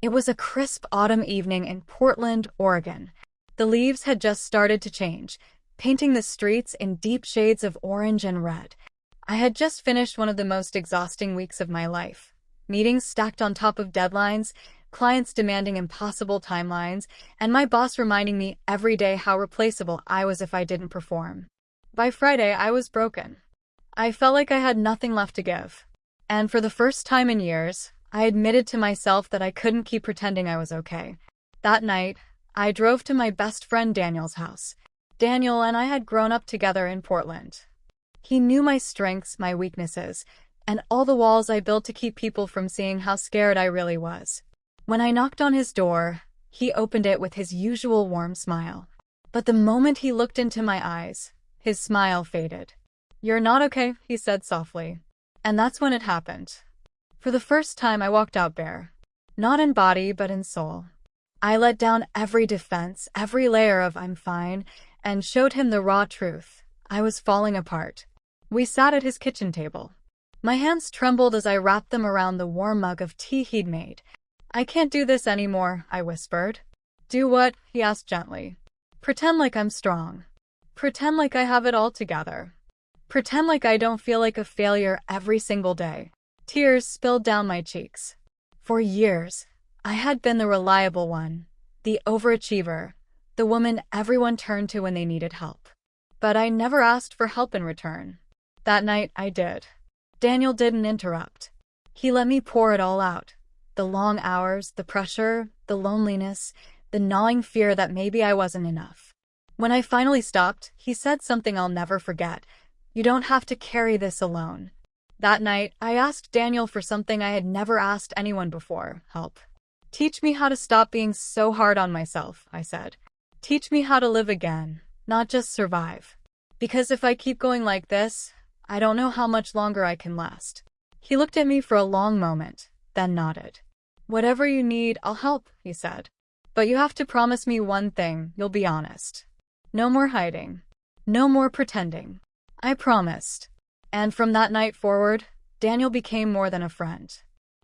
It was a crisp autumn evening in Portland, Oregon. The leaves had just started to change, painting the streets in deep shades of orange and red. I had just finished one of the most exhausting weeks of my life. Meetings stacked on top of deadlines, clients demanding impossible timelines, and my boss reminding me every day how replaceable I was if I didn't perform. By Friday, I was broken. I felt like I had nothing left to give. And for the first time in years, I admitted to myself that I couldn't keep pretending I was okay. That night, I drove to my best friend Daniel's house. Daniel and I had grown up together in Portland. He knew my strengths, my weaknesses, and all the walls I built to keep people from seeing how scared I really was. When I knocked on his door, he opened it with his usual warm smile. But the moment he looked into my eyes, his smile faded. "You're not okay," he said softly. And that's when it happened. For the first time, I walked out bare. Not in body, but in soul. I let down every defense, every layer of "I'm fine," and showed him the raw truth. I was falling apart. We sat at his kitchen table. My hands trembled as I wrapped them around the warm mug of tea he'd made. "I can't do this anymore," I whispered. "Do what?" he asked gently. "Pretend like I'm strong. Pretend like I have it all together. Pretend like I don't feel like a failure every single day." Tears spilled down my cheeks. For years, I had been the reliable one, the overachiever, the woman everyone turned to when they needed help. But I never asked for help in return. That night, I did. Daniel didn't interrupt. He let me pour it all out. The long hours, the pressure, the loneliness, the gnawing fear that maybe I wasn't enough. When I finally stopped, he said something I'll never forget. "You don't have to carry this alone." That night, I asked Daniel for something I had never asked anyone before: help. "Teach me how to stop being so hard on myself," I said. "Teach me how to live again, not just survive. Because if I keep going like this, I don't know how much longer I can last." He looked at me for a long moment, then nodded. "Whatever you need, I'll help," he said. "But you have to promise me one thing: you'll be honest. No more hiding. No more pretending." I promised. And from that night forward, Daniel became more than a friend.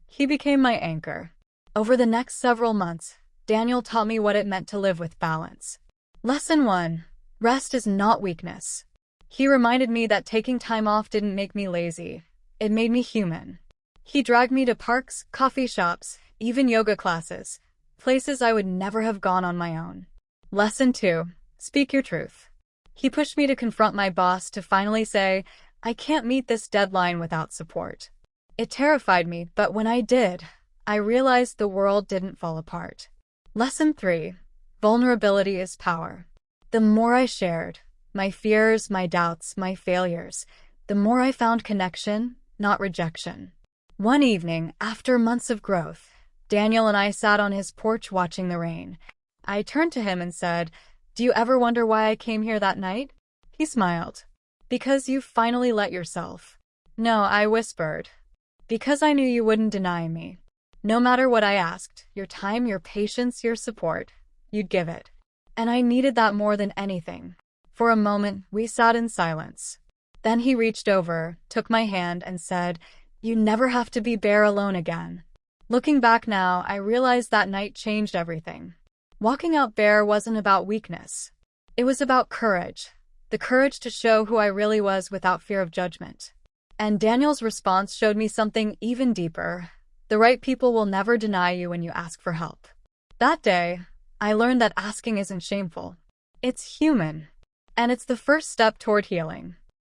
He became my anchor. Over the next several months, Daniel taught me what it meant to live with balance. Lesson 1: rest is not weakness. He reminded me that taking time off didn't make me lazy. It made me human. He dragged me to parks, coffee shops, even yoga classes, places I would never have gone on my own. Lesson 2: speak your truth. He pushed me to confront my boss, to finally say, "I can't meet this deadline without support." It terrified me, but when I did, I realized the world didn't fall apart. Lesson 3: vulnerability is power. The more I shared, my fears, my doubts, my failures, the more I found connection, not rejection. One evening, after months of growth, Daniel and I sat on his porch watching the rain. I turned to him and said, "Do you ever wonder why I came here that night?" He smiled. "Because you finally let yourself." "No," I whispered. "Because I knew you wouldn't deny me. No matter what I asked, your time, your patience, your support, you'd give it. And I needed that more than anything." For a moment, we sat in silence. Then he reached over, took my hand, and said, "You never have to be bare alone again." Looking back now, I realized that night changed everything. Walking out bare wasn't about weakness. It was about courage. The courage to show who I really was without fear of judgment. And Daniel's response showed me something even deeper. The right people will never deny you when you ask for help. That day, I learned that asking isn't shameful. It's human. And it's the first step toward healing.